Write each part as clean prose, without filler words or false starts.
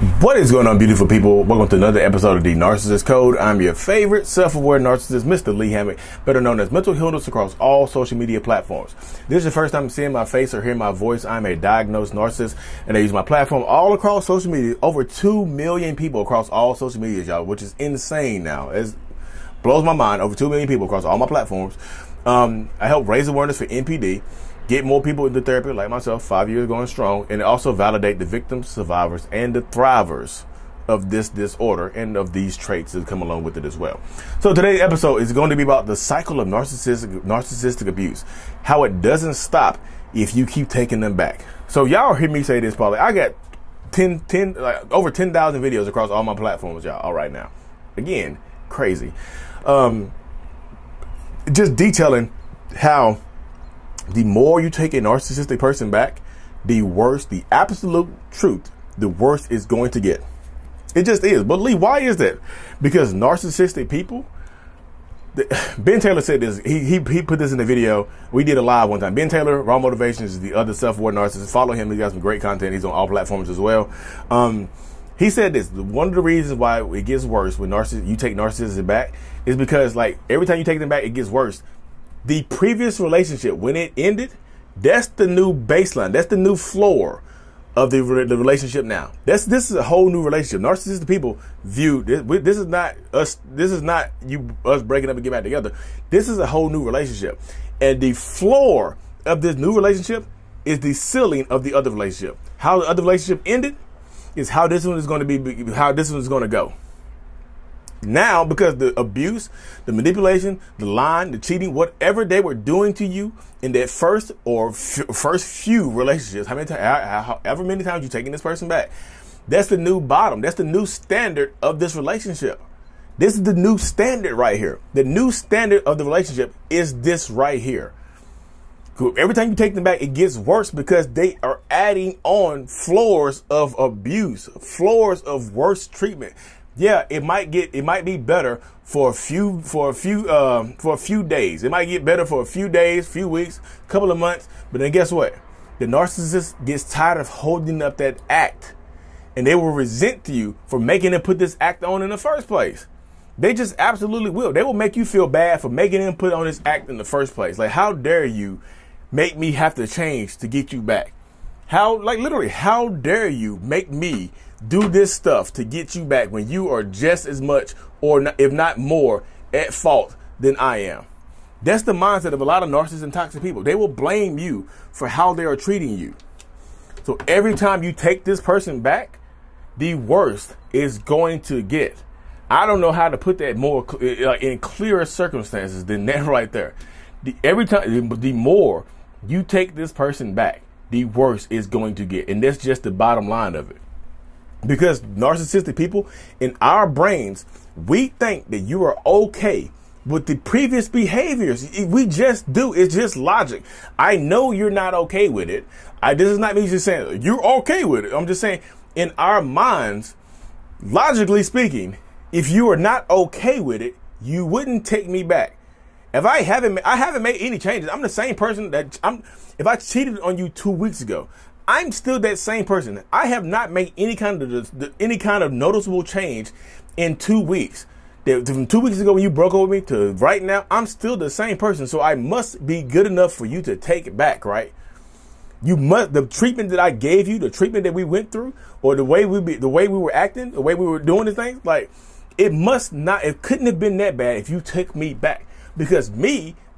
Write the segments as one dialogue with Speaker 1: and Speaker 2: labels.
Speaker 1: What is going on, beautiful people? Welcome to another episode of The Narcissist Code. I'm your favorite self-aware narcissist, Mr. Lee Hammock, better known as Mental Healness across all social media platforms. If this is your first time seeing my face or hearing my voice, I'm a diagnosed narcissist, and I use my platform all across social media. Over 2 million people across all social media, y'all, which is insane now. It blows my mind. Over 2 million people across all my platforms. I help raise awareness for NPD, get more people into therapy like myself, 5 years going strong, and also validate the victims, survivors, and the thrivers of this disorder and of these traits that come along with it as well. So today's episode is going to be about the cycle of narcissistic abuse, how it doesn't stop if you keep taking them back. So y'all hear me say this probably. I got over 10,000 videos across all my platforms, y'all, all right now. Again, crazy. Just detailing how the more you take a narcissistic person back, the worse, the absolute truth, the worse it's going to get. It just is. But Lee, why is that? Because narcissistic people, Ben Taylor said this, he put this in the video. We did a live one time. Ben Taylor, Raw Motivations, is the other self-aware narcissist. Follow him. He got some great content. He's on all platforms as well. He said this, one of the reasons why it gets worse when you take narcissism back is because, like, every time you take them back, it gets worse. The previous relationship, when it ended, that's the new baseline. That's the new floor of the relationship now. This is a whole new relationship. Narcissistic people view this is not us. This is not us breaking up and getting back together. This is a whole new relationship. And the floor of this new relationship is the ceiling of the other relationship. How the other relationship ended is how this one is going to be, how this one is going to go. Now, because the abuse, the manipulation, the lying, the cheating, whatever they were doing to you in that first few relationships, however many times you're taking this person back, that's the new bottom. That's the new standard of this relationship. This is the new standard right here. The new standard of the relationship is this right here. Every time you take them back, it gets worse because they are adding on floors of abuse, floors of worse treatment. Yeah, it might be better for a few days. It might get better for a few days, few weeks, couple of months. But then guess what? The narcissist gets tired of holding up that act, and they will resent you for making them put this act on in the first place. They just absolutely will. They will make you feel bad for making them put on this act in the first place. Like, how dare you make me have to change to get you back? Literally, how dare you make me do this stuff to get you back when you are just as much, or if not more, at fault than I am? That's the mindset of a lot of narcissists and toxic people. They will blame you for how they are treating you. So every time you take this person back, the worst is going to get. I don't know how to put that more in clearer circumstances than that right there. The more you take this person back, the worse it's going to get. And that's just the bottom line of it. Because narcissistic people, in our brains, we think that you are okay with the previous behaviors. We just do. It's just logic. I know you're not okay with it. This is not me just saying you're okay with it. I'm just saying, in our minds, logically speaking, if you are not okay with it, you wouldn't take me back. If I haven't made any changes. I'm the same person if I cheated on you 2 weeks ago, I'm still that same person. I have not made any kind of noticeable change in 2 weeks. From 2 weeks ago when you broke up with me to right now, I'm still the same person. So I must be good enough for you to take it back, right? The treatment that I gave you, the treatment that we went through, or the way we were acting, the way we were doing the things, like, it couldn't have been that bad if you took me back. Because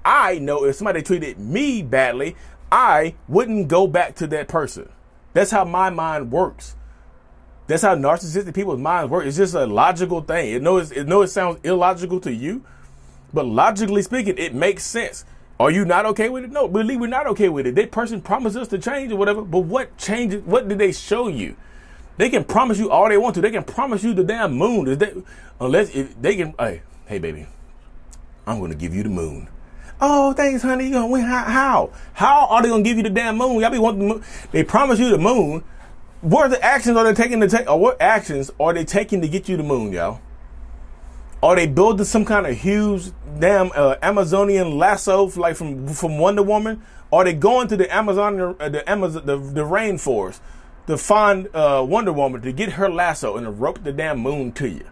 Speaker 1: I know if somebody treated me badly, I wouldn't go back to that person. That's how my mind works. That's how narcissistic people's minds work. It's just a logical thing. It sounds illogical to you, but logically speaking, it makes sense. Are you not okay with it? No, believe we're not okay with it. That person promised us to change or whatever, but what changes? What did they show you? They can promise you all they want to. They can promise you the damn moon. Hey baby, I'm going to give you the moon. Oh, thanks, honey. You gonna win? How? How are they gonna give you the damn moon? Y'all be wanting the moon. They promise you the moon. What actions are they taking what actions are they taking to get you the moon, y'all? Are they building some kind of huge damn Amazonian lasso like from Wonder Woman? Are they going to the Amazon, the rainforest to find Wonder Woman to get her lasso and to rope the damn moon to you?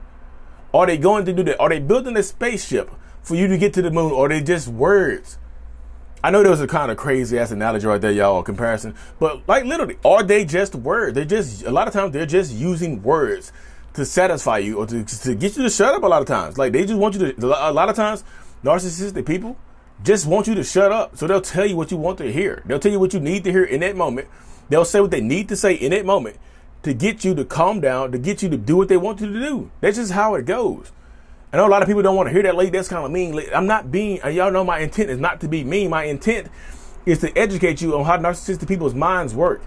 Speaker 1: Are they going to do that? Are they building a spaceship for you to get to the moon? Or are they just words? I know there was a kind of crazy ass analogy right there, y'all, comparison. But like literally, are they just words? They're just, a lot of times they're just using words to satisfy you or to get you to shut up a lot of times. Like they just want you to, a lot of times, narcissistic people just want you to shut up. So they'll tell you what you want to hear. They'll tell you what you need to hear in that moment. They'll say what they need to say in that moment to get you to calm down, to get you to do what they want you to do. That's just how it goes. I know a lot of people don't want to hear that, like, that's kind of mean. I'm not being, y'all know my intent is not to be mean. My intent is to educate you on how narcissistic people's minds work.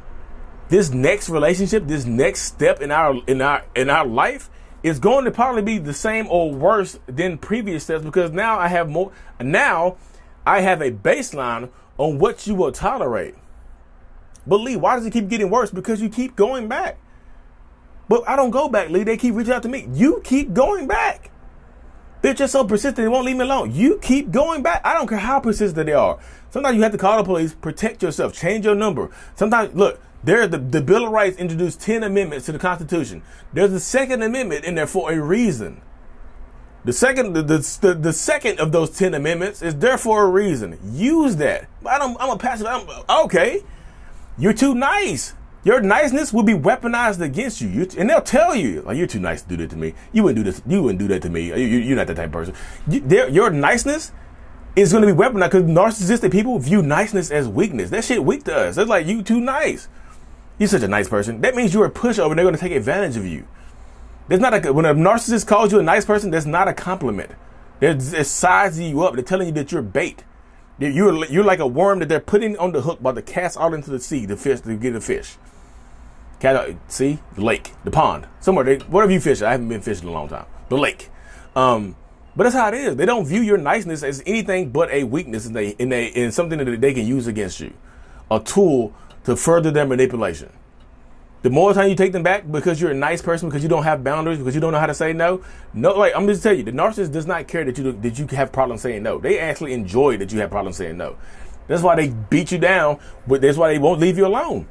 Speaker 1: This next relationship, this next step in our life is going to probably be the same or worse than previous steps, because now I have more. Now I have a baseline on what you will tolerate. But Lee, why does it keep getting worse? Because you keep going back. But I don't go back, Lee. They keep reaching out to me. You keep going back. They're just so persistent, they won't leave me alone. You keep going back. I don't care how persistent they are. Sometimes you have to call the police, protect yourself, change your number. Sometimes, look, the Bill of Rights introduced 10 amendments to the Constitution. There's a second amendment in there for a reason. The second of those 10 amendments is there for a reason. Use that. I'm a passive. Okay. You're too nice. Your niceness will be weaponized against you. And they'll tell you, like, you're too nice to do that to me. You wouldn't do this. You wouldn't do that to me. You're not that type of person. Your niceness is going to be weaponized because narcissistic people view niceness as weakness. That shit weak to us. It's like, you too nice. You're such a nice person. That means you're a pushover and they're going to take advantage of you. When a narcissist calls you a nice person, that's not a compliment. They're sizing you up. They're telling you that you're bait. You're like a worm that they're putting on the hook, about to cast out into the sea to get a fish. See, the lake, the pond, somewhere. Whatever you fish, I haven't been fishing in a long time. The lake. But that's how it is. They don't view your niceness as anything but a weakness, in something that they can use against you, a tool to further their manipulation. The more time you take them back because you're a nice person, because you don't have boundaries, because you don't know how to say no. No, like, I'm just telling you, the narcissist does not care that you have problems saying no. They actually enjoy that you have problems saying no. That's why they beat you down, but that's why they won't leave you alone.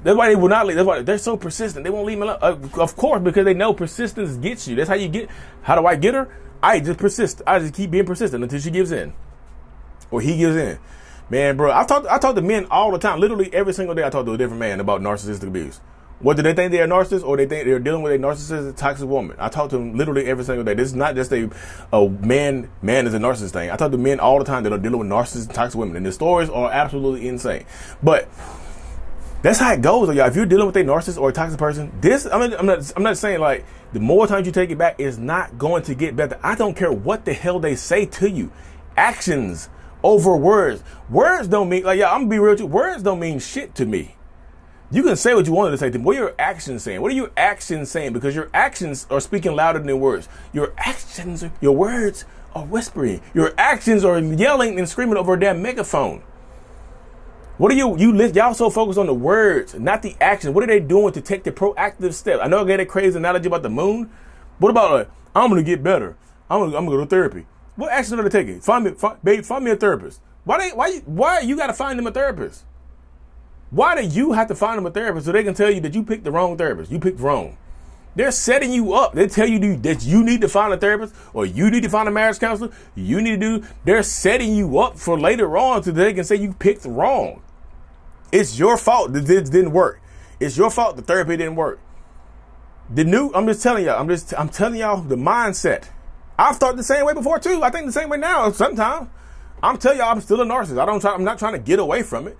Speaker 1: That's why they will not leave. That's why they're so persistent. They won't leave me alone. Of course, because they know persistence gets you. That's how you get. How do I get her? I just persist. I just keep being persistent until she gives in, or he gives in. Man, bro, I talk to men all the time. Literally every single day, I talk to a different man about narcissistic abuse. Whether they think they're a narcissist or they think they're dealing with a narcissistic, toxic woman. I talk to them literally every single day. This is not just a man is a narcissist thing. I talk to men all the time that are dealing with narcissistic, toxic women, and the stories are absolutely insane. But that's how it goes, y'all. If you're dealing with a narcissist or a toxic person, I'm not saying like the more times you take it back, it's not going to get better. I don't care what the hell they say to you. Actions over words. Words don't mean, like, y'all, I'm gonna be real with you. Words don't mean shit to me. You can say what you wanted to say to them. What are your actions saying? What are your actions saying? Because your actions are speaking louder than words. Your words are whispering. Your actions are yelling and screaming over a damn megaphone. What are y'all so focused on the words, not the action? What are they doing to take the proactive step? I know I got a crazy analogy about the moon. What about I'm gonna get better? I'm gonna go to therapy. What action are they taking? Find me a therapist. Why you gotta find them a therapist? Why do you have to find them a therapist so they can tell you that you picked the wrong therapist? You picked wrong. They're setting you up. They tell you that you need to find a therapist, or you need to find a marriage counselor. They're setting you up for later on so they can say you picked wrong. It's your fault that this didn't work. It's your fault the therapy didn't work. I'm just telling y'all, I'm telling y'all the mindset. I've thought the same way before too. I think the same way now sometimes. I'm telling y'all I'm still a narcissist. I'm not trying to get away from it.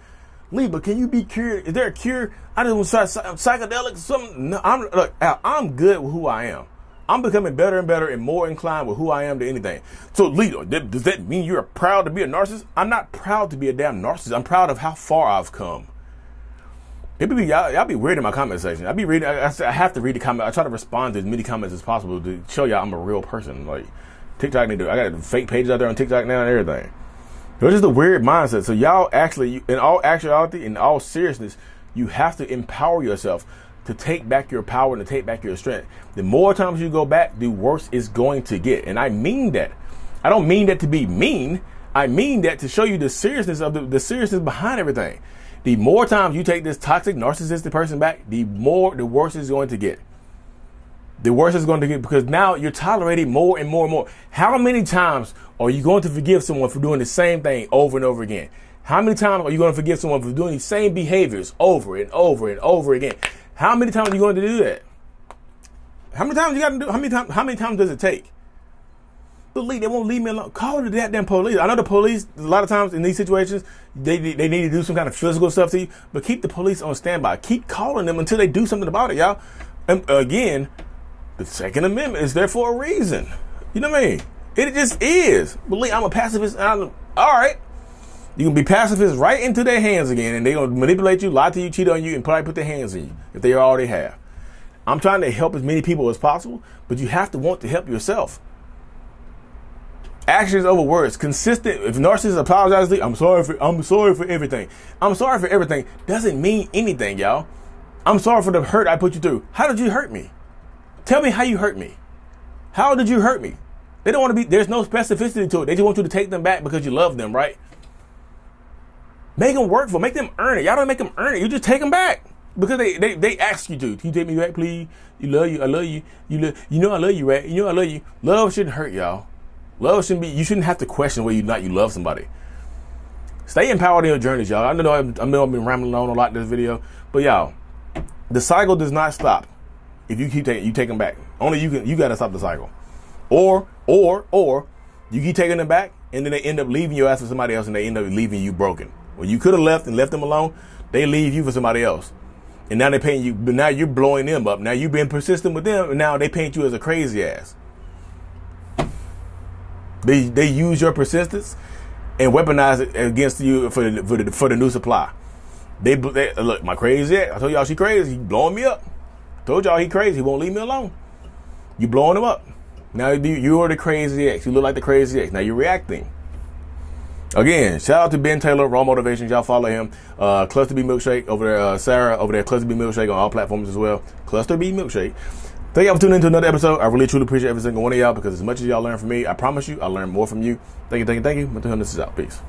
Speaker 1: Lee, but can you be cured? Is there a cure? I just want to try psychedelics or something. No, I'm good with who I am. I'm becoming better and better and more inclined with who I am to anything. So, Lee, does that mean you're proud to be a narcissist? I'm not proud to be a damn narcissist. I'm proud of how far I've come. Y'all be weird in my comment section. I be reading. I have to read the comment. I try to respond to as many comments as possible to show y'all I'm a real person. Like TikTok, I got fake pages out there on TikTok now and everything. It's just a weird mindset. So y'all actually, in all actuality, in all seriousness, you have to empower yourself to take back your power and to take back your strength. The more times you go back, the worse it's going to get. And I mean that. I don't mean that to be mean. I mean that to show you the seriousness of the seriousness behind everything. The more times you take this toxic, narcissistic person back, the worse it's going to get. The worse it's going to get, because now you're tolerating more and more and more. How many times are you going to forgive someone for doing the same thing over and over again? How many times are you going to forgive someone for doing the same behaviors over and over and over again? How many times are you going to do that? How many times you got to do? How many times does it take? Believe they won't leave me alone. Call the goddamn police. I know the police, a lot of times in these situations, they need to do some kind of physical stuff to you, but keep the police on standby. Keep calling them until they do something about it, y'all. And again, the Second Amendment is there for a reason. You know what I mean? It just is. Believe I'm a pacifist. All right. You can be pacifist right into their hands again, and they're going to manipulate you, lie to you, cheat on you, and probably put their hands on you if they already have. I'm trying to help as many people as possible, but you have to want to help yourself. Actions over words. Consistent. If narcissists apologize, I'm sorry for everything. I'm sorry for everything doesn't mean anything, y'all. I'm sorry for the hurt I put you through. How did you hurt me? Tell me how you hurt me. How did you hurt me? They don't want to be, there's no specificity to it. They just want you to take them back because you love them, right? Make them work for it. Make them earn it. Y'all don't make them earn it. You just take them back because they ask you to. Can you take me back, please? You love you. I love you. You know I love you, right? You know I love you. Love shouldn't hurt, y'all. Love shouldn't be, you shouldn't have to question whether you love somebody. Stay empowered in your journeys, y'all. I know I've been rambling on a lot in this video, but y'all, the cycle does not stop if you keep taking, you take them back. Only you got to stop the cycle. Or you keep taking them back and then they end up leaving your ass for somebody else and they end up leaving you broken. When you could have left them alone, they leave you for somebody else. And now they're paying you, but now you're blowing them up. Now you've been persistent with them and now they paint you as a crazy ass. They use your persistence and weaponize it against you for the new supply. They look, my crazy ex. I told y'all she crazy. He blowing me up. Told y'all he crazy. He won't leave me alone. You blowing him up. Now you are the crazy ex. You look like the crazy ex. Now you're reacting. Again, shout out to Ben Taylor, Raw Motivations. Y'all follow him. Cluster B Milkshake over there. Sarah over there. Cluster B Milkshake on all platforms as well. Cluster B Milkshake. Thank y'all for tuning into another episode. I really truly appreciate every single one of y'all because as much as y'all learn from me, I promise you I'll learn more from you. Thank you. Until this is out. Peace.